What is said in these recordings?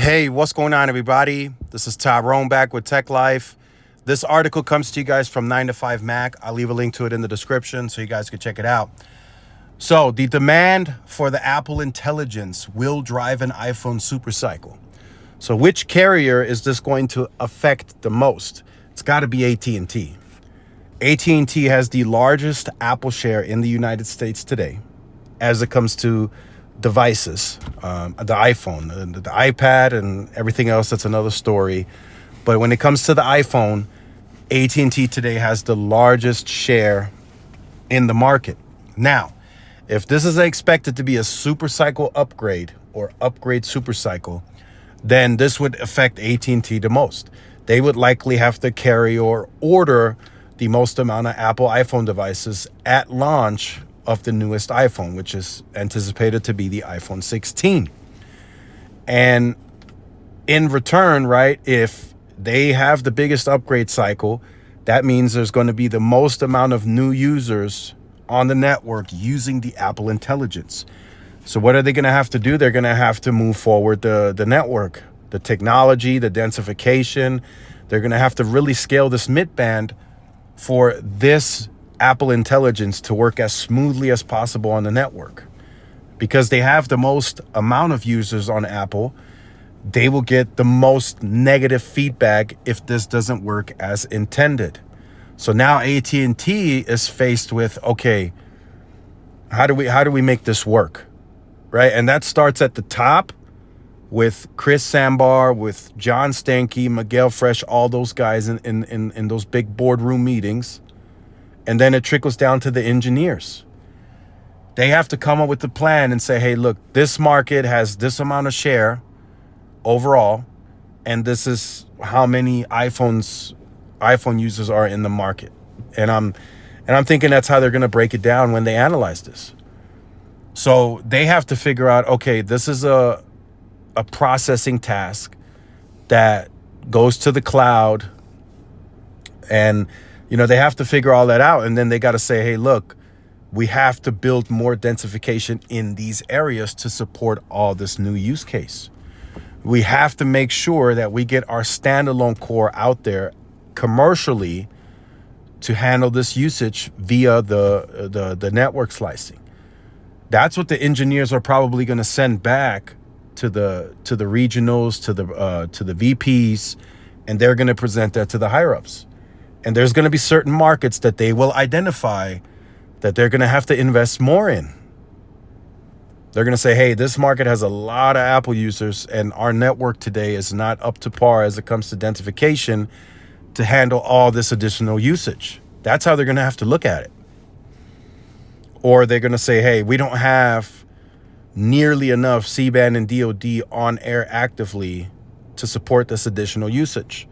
Hey, what's going on, everybody? This is Tyrone back with Tech Life. This article comes to you guys from 9 to 5 Mac. I'll leave a link to it in the description so you guys can check it out. So, the demand for the Apple Intelligence will drive an iPhone supercycle. So, which carrier is this going to affect the most? It's got to be AT&T. AT&T has the largest Apple share in the United States today as it comes to devices, the iPhone, the iPad, and everything else. That's another story. But when it comes to the iPhone, AT&T today has the largest share in the market. Now, if this is expected to be a supercycle upgrade or upgrade supercycle, then this would affect AT&T the most. They would likely have to carry or order the most amount of Apple iPhone devices at launch of the newest iPhone, which is anticipated to be the iPhone 16. And in return, right, if they have the biggest upgrade cycle, that means there's going to be the most amount of new users on the network using the Apple Intelligence. So what are they going to have to do? They're going to have to move forward the network, the technology, the densification. They're going to have to really scale this mid-band for this Apple Intelligence to work as smoothly as possible on the network. Because they have the most amount of users on Apple, they will get the most negative feedback if this doesn't work as intended. So now AT&T is faced with, okay, how do we make this work? Right? And that starts at the top with Chris Sambar, with John Stankey, Miguel Fresh, all those guys in those big boardroom meetings. And then it trickles down to the engineers. They have to come up with the plan and say, hey, look, this market has this amount of share overall, and this is how many iPhone users are in the market. And I'm thinking that's how they're going to break it down when they analyze this. So they have to figure out, okay, this is a processing task that goes to the cloud, and they have to figure all that out. And then they got to say, hey, look, we have to build more densification in these areas to support all this new use case. We have to make sure that we get our standalone core out there commercially to handle this usage via the network slicing. That's what the engineers are probably going to send back to the regionals, to the VPs, and they're going to present that to the higher ups. And there's going to be certain markets that they will identify that they're going to have to invest more in. They're going to say, hey, this market has a lot of Apple users, and our network today is not up to par as it comes to densification to handle all this additional usage. That's how they're going to have to look at it. Or they're going to say, hey, we don't have nearly enough C-band and DoD on air actively to support this additional usage.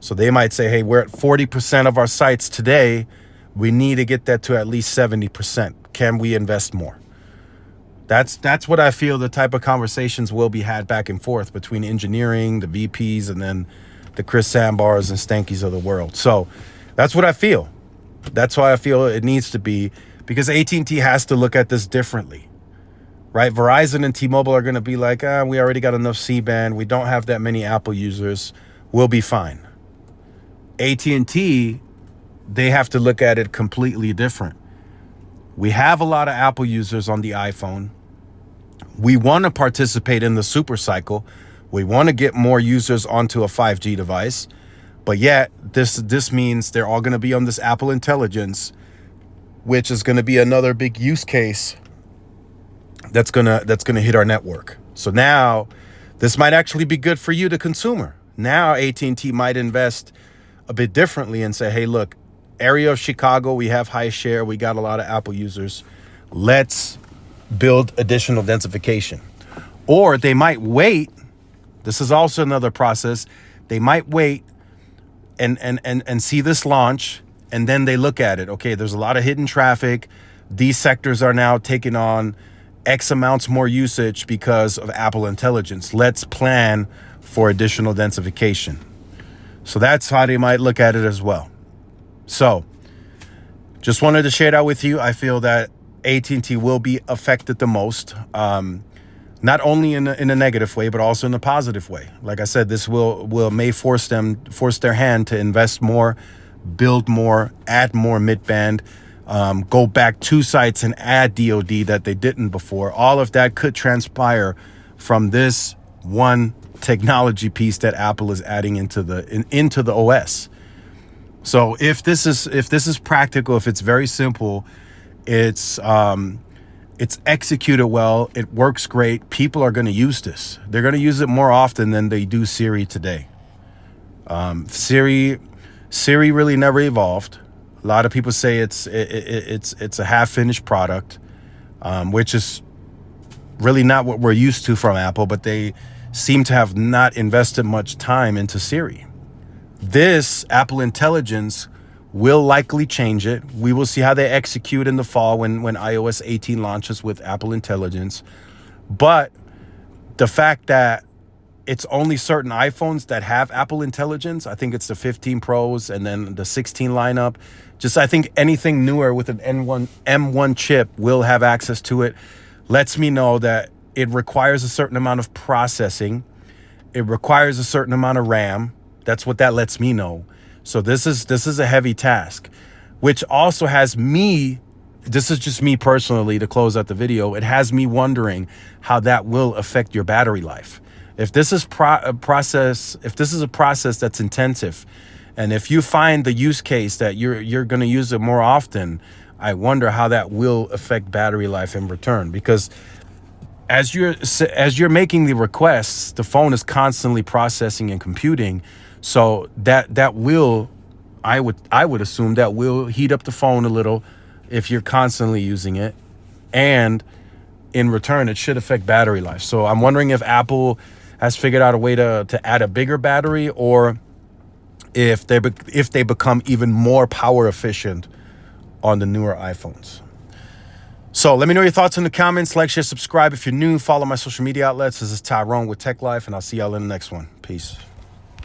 So they might say, hey, we're at 40% of our sites today. We need to get that to at least 70%. Can we invest more? That's what I feel the type of conversations will be had back and forth between engineering, the VPs, and then the Chris Sambars and Stankies of the world. So that's what I feel. That's why I feel it needs to be, because AT&T has to look at this differently, right? Verizon and T-Mobile are going to be like, we already got enough C-band. We don't have that many Apple users. We'll be fine. AT&T, they have to look at it completely different. We have a lot of Apple users on the iPhone. We want to participate in the super cycle. We want to get more users onto a 5G device. But yet, this means they're all going to be on this Apple Intelligence, which is going to be another big use case that's going to hit our network. So now, this might actually be good for you, the consumer. Now, AT&T might invest a bit differently and say, hey, look, area of Chicago, we have high share. We got a lot of Apple users. Let's build additional densification. Or they might wait. This is also another process. They might wait and see this launch, and then they look at it. Okay, there's a lot of hidden traffic. These sectors are now taking on X amounts more usage because of Apple Intelligence. Let's plan for additional densification. So that's how they might look at it as well. So just wanted to share that with you. I feel that AT&T will be affected the most. not only in a negative way, but also in a positive way. Like I said, this may force their hand to invest more, build more, add more mid-band, go back 2 sites and add DoD that they didn't before. All of that could transpire from this one technology piece that Apple is adding into the OS. So if this is practical, if it's very simple, it's executed well, it works great, people are going to use this. They're going to use it more often than they do Siri today. Siri really never evolved. A lot of people say it's a half-finished product, which is really not what we're used to from Apple, but they seem to have not invested much time into Siri. This Apple Intelligence will likely change it. We will see how they execute in the fall when iOS 18 launches with Apple Intelligence. But the fact that it's only certain iPhones that have Apple Intelligence, I think it's the 15 Pros and then the 16 lineup. I think anything newer with an M1 chip will have access to it. Lets me know that it requires a certain amount of processing. It requires a certain amount of RAM. That's what that lets me know. So this is a heavy task, which also has me, this is just me personally to close out the video, it has me wondering how that will affect your battery life. If this is a process that's intensive, and if you find the use case that you're going to use it more often, I wonder how that will affect battery life in return. Because as you're making the requests, the phone is constantly processing and computing. So that will, I would assume that will heat up the phone a little if you're constantly using it, and in return it should affect battery life. So I'm wondering if Apple has figured out a way to add a bigger battery, or if they become even more power efficient on the newer iPhones. So let me know your thoughts in the comments. Like, share, subscribe if you're new. Follow my social media outlets. This is Tyrone with Tech Life, and I'll see y'all in the next one. Peace.